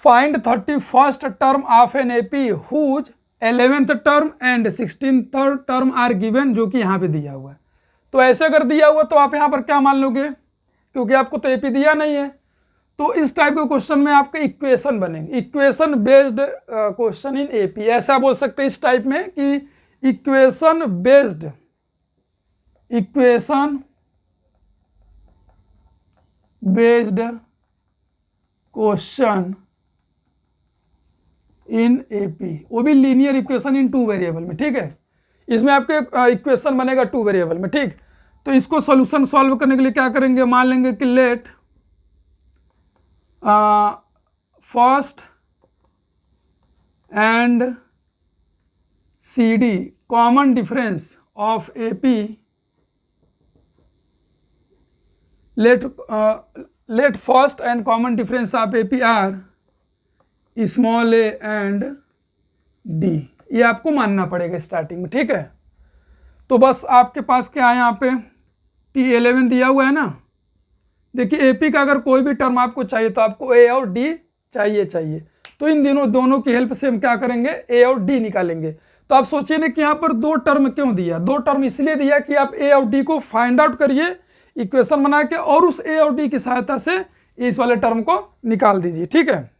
S1: find 31st term of an AP whose 11th term and 16th term are given, जो कि यहाँ पे दिया हुआ है। तो ऐसे अगर दिया हुआ तो आप यहाँ पर क्या मान लोगे, क्योंकि आपको तो एपी दिया नहीं है। तो इस टाइप के क्वेश्चन में आपके इक्वेशन बनेंगे, equation based question in AP, ऐसा बोल सकते हैं इस टाइप में कि equation based question in AP, वो भी लीनियर इक्वेशन इन 2 वेरिएबल में, ठीक है। इसमें आपके इक्वेशन बनेगा 2 वेरिएबल में, ठीक। तो इसको सॉल्यूशन सॉल्व करने के लिए क्या करेंगे, मान लेंगे कि let first and CD common difference of AP, let first and common difference of AP are small a and d। ये आपको मानना पड़ेगा स्टार्टिंग में, ठीक है। तो बस आपके पास क्या है, यहाँ पे T11 दिया हुआ है ना। देखिए एपी का अगर कोई भी टर्म आपको चाहिए तो आपको a और d चाहिए। तो इन दोनों की हेल्प से हम क्या करेंगे, a और d निकालेंगे। तो आप सोचिए ना कि यहाँ पर 2 टर्म क्यों दिया, 2 टर्म इसलिए दिया कि आप a और d को फाइंड आउट करिए इक्वेशन बना के, और उस a और d की सहायता से इस वाले टर्म को निकाल दीजिए, ठीक है।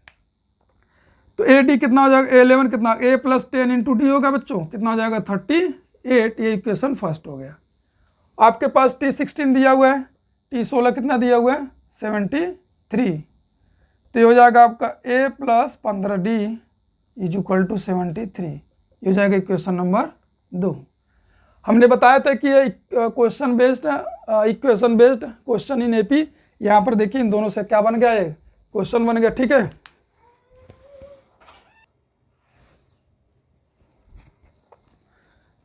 S1: तो ए डी कितना हो जाएगा, 11 कितना, a + 10 × d होगा बच्चों, कितना हो जाएगा 38। ये इक्वेशन फर्स्ट हो गया। आपके पास T16 दिया हुआ है, T16 कितना दिया हुआ है, 73। तो ये हो जाएगा आपका a + 15d = 73। ये हो जाएगा इक्वेशन नंबर 2। हमने बताया था कि ये question based equation based question in AP. यहाँ पर देखिए इन दोनों से क्या बन गया, ये क्वेश्चन बन गया, ठीक है।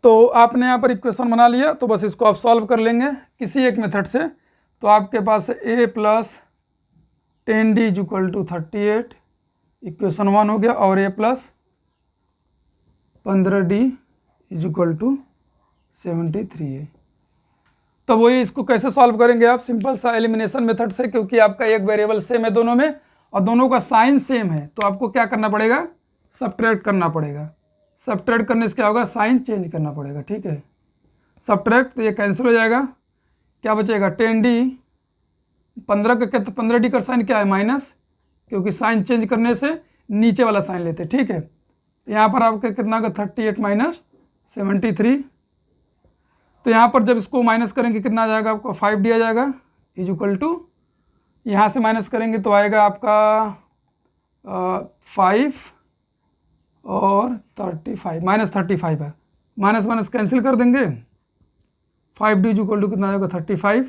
S1: तो आपने यहाँ पर इक्वेशन बना लिया, तो बस इसको आप सॉल्व कर लेंगे किसी एक मेथड से। तो आपके पास a + 10d = 38 इक्वेशन 1 हो गया, और a + 15d = 73 है। तो वही इसको कैसे सॉल्व करेंगे आप, सिंपल सा एलिमिनेशन मेथड से, क्योंकि आपका एक वेरिएबल सेम है दोनों में और दोनों का साइन सेम है। तो आपको क्या करना पड़ेगा, सब्ट्रैक्ट करना पड़ेगा। सब्ट्रैक्ट करने से क्या होगा, साइन चेंज करना पड़ेगा, ठीक है। सब्ट्रैक्ट, तो ये कैंसिल हो जाएगा, क्या बचेगा 10d, 15 का क्या, 15d का साइन क्या है माइनस, क्योंकि साइन चेंज करने से नीचे वाला साइन लेते, ठीक है। यहाँ पर आपका कितना का 38 माइनस 73, तो यहाँ पर जब इसको माइनस करेंगे कितना आ जाएगा आपको 5d आ जाएगा, इज इक्वल टू, यहाँ से माइनस करेंगे तो आएगा आपका 5 और 35 माइनस 35 है, माइनस माइनस कैंसिल कर देंगे, 5d इज इक्वल टू कितना आ जाएगा 35,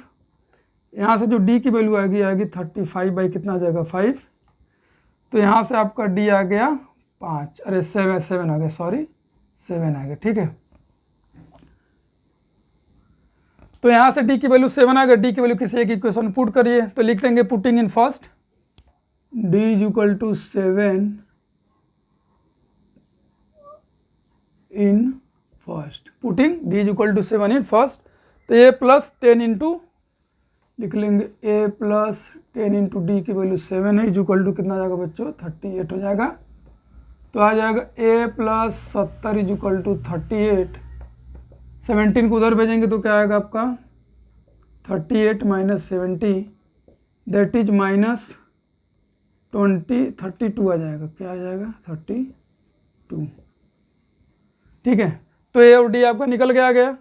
S1: यहाँ से जो d की वैल्यू आएगी 35 बाई कितना आ जाएगा 5, तो यहाँ से आपका d आ गया 5, अरे 7 आ गया, सॉरी 7 आ गया, ठीक है। तो यहाँ से d की वैल्यू 7 आ गया, d की वैल्यू किसी एक इक्वेशन में पुट करिए, तो लिख देंगे putting in first, d is equal to 7 in first, putting d is equal to 7 in first, तो a प्लस 10 इंटू, लिख लेंगे a प्लस 10 इंटू डी की वैल्यू 7 है, इज इक्वल टू कितना आ जाएगा बच्चों 38 हो जाएगा, तो आ जाएगा a plus 70 is equal to 38, 17 को उधर भेजेंगे तो क्या आएगा आपका 38 माइनस 70 दैट इज माइनस 32 आ जाएगा, क्या आ जाएगा 32, ठीक है। तो ए और डी आपका निकल के आ गया।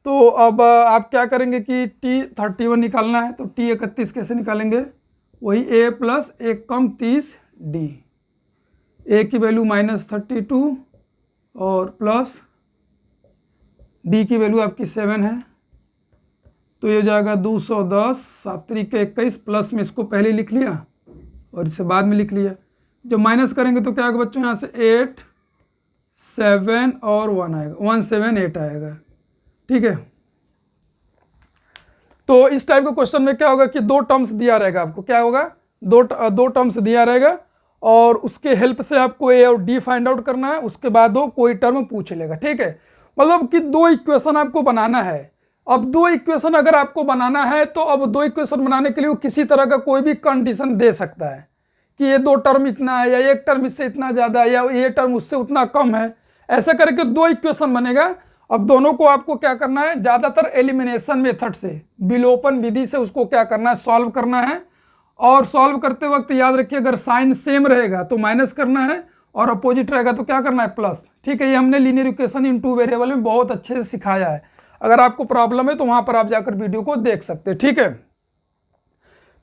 S1: तो अब आप क्या करेंगे कि T31 निकालना है, तो T31 कैसे निकालेंगे, वही a plus 1 come 30 d, a की वैल्यू माइनस 32 और प्लस d की वैल्यू आपकी 7 है, तो ये हो जाएगा 210, 7 तरीके 21, प्लस में इसको पहले लिख लिया और इसे बाद में लिख लिया, जब माइनस करेंगे तो क्या आएगा बच्चों, यहाँ से 8 7 और 1 आएगा, 178 आएगा, ठीक है। तो इस टाइप के क्वेश्चन में क्या होगा कि दो टर्म्स दिया रहेगा आपको, क्या होगा दो टर्म्स दिया रहेगा और उसके हेल्प से आपको ए और डी फाइंड आउट करना है, उसके बाद वो कोई टर्म पूछ लेगा, ठीक है। मतलब कि दो इक्वेशन आपको बनाना है। अब दो इक्वेशन अगर आपको बनाना है तो अब दो इक्वेशन बनाने के लिए वो किसी तरह का कोई भी कंडीशन दे सकता है कि ये दो टर्म इतना है या एक टर्म इससे इतना ज़्यादा है या ये टर्म उससे उतना कम है, ऐसा करके दो इक्वेशन बनेगा। अब दोनों को आपको क्या करना है, ज़्यादातर एलिमिनेशन मेथड से, विलोपन विधि से उसको क्या करना है, सॉल्व करना है। और सॉल्व करते वक्त याद रखिए अगर साइन सेम रहेगा तो माइनस करना है और अपोजिट रहेगा तो क्या करना है, प्लस, ठीक है। ये हमने linear equation in two variable में बहुत अच्छे से सिखाया है, अगर आपको प्रॉब्लम है तो वहाँ पर आप जाकर वीडियो को देख सकते हैं, ठीक है।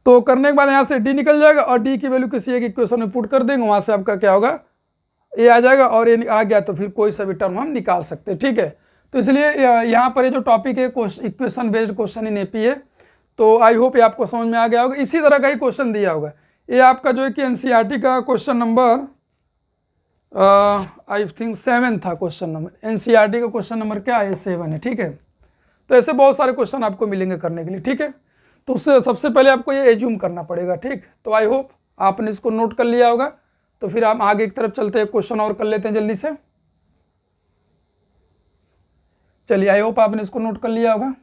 S1: तो करने के बाद यहाँ से डी निकल जाएगा और डी की वैल्यू किसी एक इक्वेशन में पुट कर देंगे, वहाँ से आपका क्या होगा, ए आ जाएगा और ए आ गया तो फिर कोई सा भी टर्म हम निकाल सकते हैं, ठीक है। तो इसलिए यहाँ पर ये जो टॉपिक है equation based question in AP है, तो आई होप ये आपको समझ में आ गया होगा। इसी तरह का ही क्वेश्चन दिया होगा, ये आपका जो है कि एनसीईआरटी का क्वेश्चन नंबर आई थिंक 7 था, क्वेश्चन नंबर एनसीईआरटी का क्वेश्चन नंबर क्या है, 7 है, ठीक है। तो ऐसे बहुत सारे क्वेश्चन आपको मिलेंगे करने के लिए, ठीक है। तो उससे सबसे पहले आपको ये एज्यूम करना पड़ेगा, ठीक। तो आई होप आपने इसको नोट कर लिया होगा। तो फिर हम आगे की तरफ चलते हैं, क्वेश्चन और कर लेते हैं जल्दी से। चलिए, आई होप आपने इसको नोट कर लिया होगा।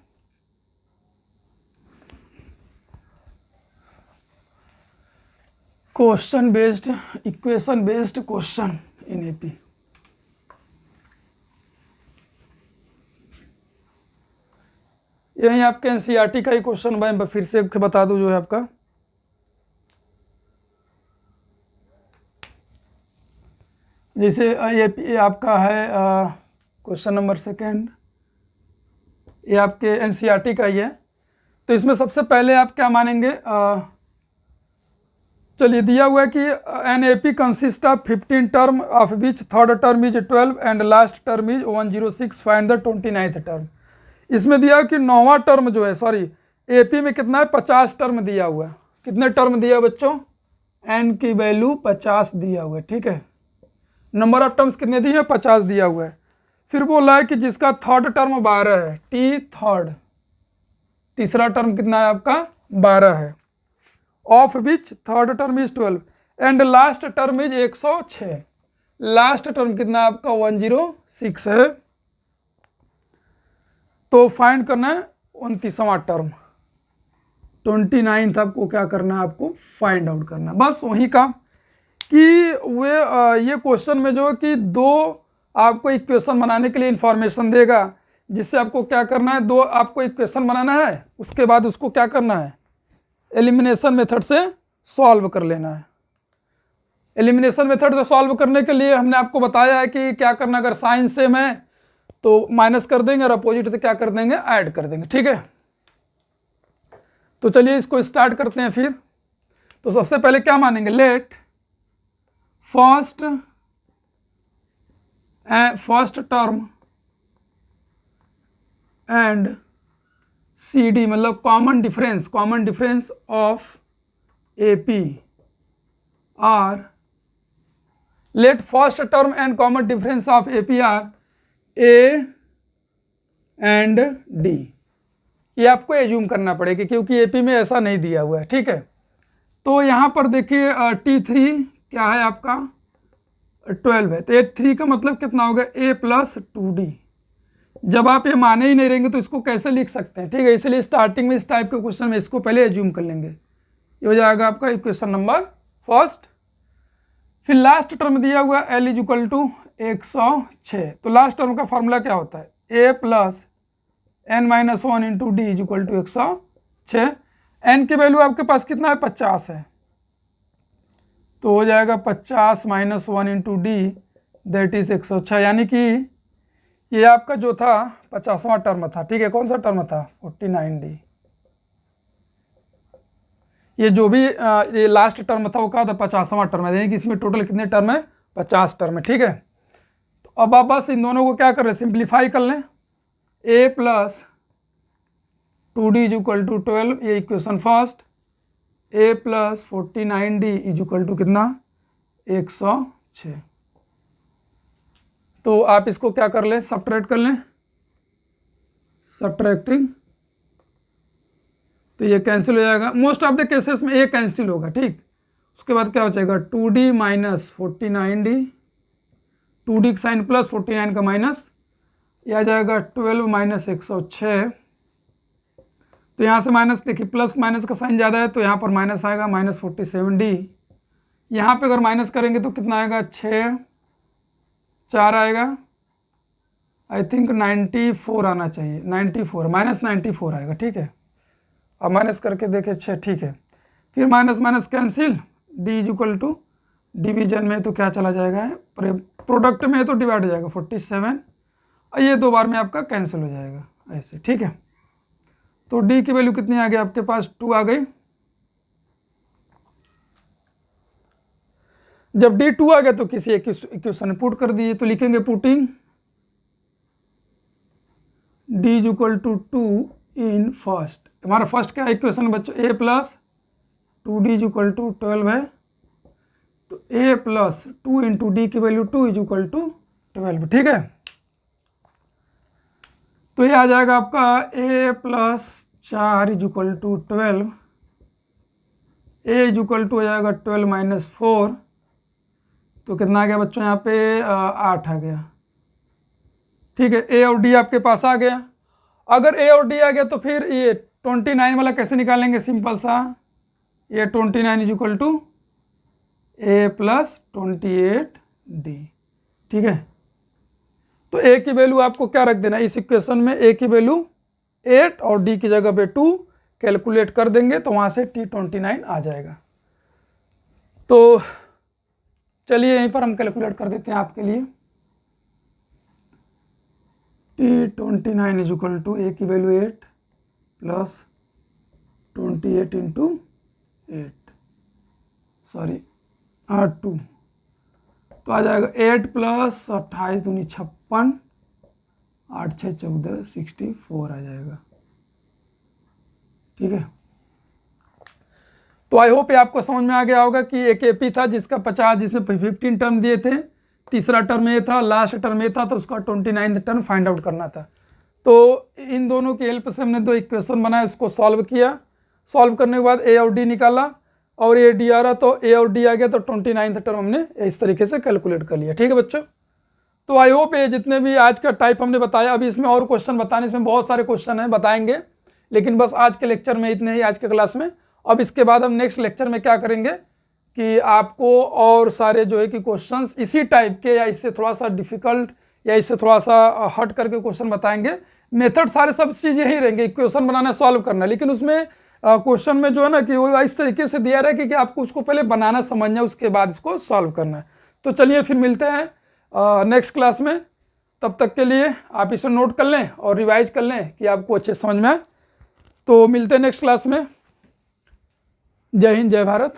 S1: Question based equation based question in AP, यही आपके एनसीईआरटी का ही क्वेश्चन मैं फिर से बता दूं, जो है आपका जैसे ये आपका है क्वेश्चन नंबर 2, ये आपके एनसीईआरटी का ही है। तो इसमें सबसे पहले आप क्या मानेंगे, चलिए दिया हुआ है कि an AP consist of 15 term of which third term is 12 and last term is 106, find the 29th term. इसमें दिया है कि 9वां टर्म जो है, सॉरी एपी में कितना है 50 टर्म दिया हुआ है। कितने टर्म दिया बच्चों, एन की वैल्यू 50 दिया हुआ है, ठीक है। नंबर ऑफ टर्म्स कितने दिए हैं, 50 दिया हुआ है। फिर बोला है कि जिसका थर्ड टर्म 12 है, टी थर्ड, तीसरा टर्म कितना है आपका 12 है, of which third term is 12 and last term is 106, last term कितना है आपका 106 है। तो फाइंड करना है 29वां टर्म, 29th आपको क्या करना है, आपको फाइंड आउट करना है, बस वही काम। कि ये क्वेश्चन में जो है कि दो आपको इक्वेशन बनाने के लिए इंफॉर्मेशन देगा जिससे आपको क्या करना है, दो आपको इक्वेशन बनाना है, उसके बाद उसको क्या करना है, एलिमिनेशन मेथड से सॉल्व कर लेना है। एलिमिनेशन मेथड से सॉल्व करने के लिए हमने आपको बताया है कि क्या करना, अगर साइन सेम है तो माइनस कर देंगे और अपोजिट तो क्या कर देंगे, ऐड कर देंगे। ठीक है, तो चलिए इसको स्टार्ट करते हैं फिर। तो सबसे पहले क्या मानेंगे, let first term and CD मतलब common difference of AP are, let first term and common difference of AP are A and D। ये आपको एज्यूम करना पड़ेगा क्योंकि AP में ऐसा नहीं दिया हुआ है। ठीक है, तो यहाँ पर देखिए T3 क्या है आपका 12 है, तो T3 का मतलब कितना होगा, A + 2D। जब आप ये माने ही नहीं रहेंगे तो इसको कैसे लिख सकते हैं। ठीक है, इसलिए स्टार्टिंग में इस टाइप के क्वेश्चन में इसको पहले एज्यूम कर लेंगे। ये हो जाएगा आपका इक्वेशन नंबर फर्स्ट। फिर लास्ट टर्म दिया हुआ L = 106। तो लास्ट टर्म का फॉर्मूला क्या होता है, A + n - 1 × D = 106। n की वैल्यू आपके पास कितना है, 50 है, तो हो जाएगा 50 - 1 × D दैट इज 106, यानी कि ये आपका जो था 50वां टर्म था। ठीक है, कौन सा टर्म था, 49D। ये जो भी ये लास्ट टर्म था वो क्या था, 50वां टर्म है, यानी कि इसमें टोटल कितने टर्म है, 50 टर्म है। ठीक है, तो अब आप बस इन दोनों को क्या कर रहे हैं, सिंप्लीफाई कर लें। A + 2D = 12, ये इक्वेशन फर्स्ट। A + 49D = कितना, 106। तो आप इसको क्या कर लें, सब्ट्रैक्ट कर लें, सब्ट्रैक्टिंग, तो ये कैंसिल हो जाएगा। मोस्ट ऑफ द केसेस में ये कैंसिल होगा। ठीक, उसके बाद क्या हो जाएगा, 2D - 49D, 2D का साइन प्लस 49 का माइनस, यह आ जाएगा 12 - 106। तो यहाँ से माइनस, देखिए प्लस माइनस का साइन ज़्यादा है तो यहाँ पर माइनस आएगा, -47D। यहाँ पे अगर माइनस करेंगे तो कितना आएगा, 6 4 आएगा, आई थिंक 94 आना चाहिए, 94 -94 आएगा। ठीक है, अब माइनस करके देखे 6। ठीक है, फिर minus minus cancel, D = division में तो क्या चला जाएगा, प्रोडक्ट में तो डिवाइड हो जाएगा 47, और ये 2 बार में आपका कैंसिल हो जाएगा ऐसे। ठीक है, तो D की वैल्यू कितनी आ गई आपके पास, 2 आ गई। जब D 2 आ गया तो किसी एक इक्वेशन में पुट कर दिए, तो लिखेंगे पुटिंग D = 2 इन फर्स्ट। हमारा फर्स्ट क्या इक्वेशन बच्चों, A + 2D = 12 है, तो A + 2 × D की वैल्यू 2 = 12। ठीक है, तो ये आ जाएगा आपका A + 4 = 12, A = हो जाएगा 12 - 4, तो कितना आ गया बच्चों, यहाँ पे 8 आ गया। ठीक है, A और D आपके पास आ गया। अगर A और D आ गया तो फिर ये 29 वाला कैसे निकालेंगे, सिंपल सा, ये 29 = A + 28D। ठीक है, तो A की वैल्यू आपको क्या रख देना, इस इक्वेशन में A की वैल्यू 8 और D की जगह पे 2 कैलकुलेट कर देंगे तो वहाँ से T29 आ जाएगा। तो चलिए यहीं पर हम कैलकुलेट कर देते हैं आपके लिए। T29 = A की वैल्यू 8 + 28 × 8, सॉरी 2, तो आ जाएगा 8 + 28 दूनी 56, 8 6 14, 64 आ जाएगा। ठीक है, तो आई होप ये आपको समझ में आ गया होगा कि एक AP था जिसका 50, जिसमें 15 टर्म दिए थे, तीसरा टर्म ये था, लास्ट टर्म ये था, तो उसका 29 टर्म फाइंड आउट करना था। तो इन दोनों की हेल्प से हमने 2 इक्वेशन बनाए, उसको सॉल्व किया। सॉल्व करने के बाद A और D निकाला, और ये D आ रहा तो A और D आ गया, तो 29 टर्म हमने इस तरीके से कैलकुलेट कर लिया। ठीक है बच्चों, तो आई होप ये जितने भी आज का टाइप हमने बताया, अभी इसमें और क्वेश्चन बताने, इसमें बहुत सारे क्वेश्चन हैं, बताएंगे, लेकिन बस आज के लेक्चर में इतने ही, आज के क्लास में। अब इसके बाद हम नेक्स्ट लेक्चर में क्या करेंगे कि आपको और सारे जो है कि क्वेश्चंस इसी टाइप के या इससे थोड़ा सा डिफिकल्ट या इससे थोड़ा सा हट करके क्वेश्चन बताएंगे, मेथड सारे सब चीज़ यही रहेंगे, इक्वेशन बनाना, सॉल्व करना, लेकिन उसमें क्वेश्चन में जो है ना कि वो इस तरीके से दिया रहा है कि आपको उसको पहले बनाना समझना, उसके बाद इसको सॉल्व करना है। तो चलिए फिर मिलते हैं नेक्स्ट क्लास में। तब तक के लिए आप इसे नोट कर लें और रिवाइज कर लें कि आपको अच्छे समझ में आए। तो मिलते हैं नेक्स्ट क्लास में। जय हिंद, जय भारत।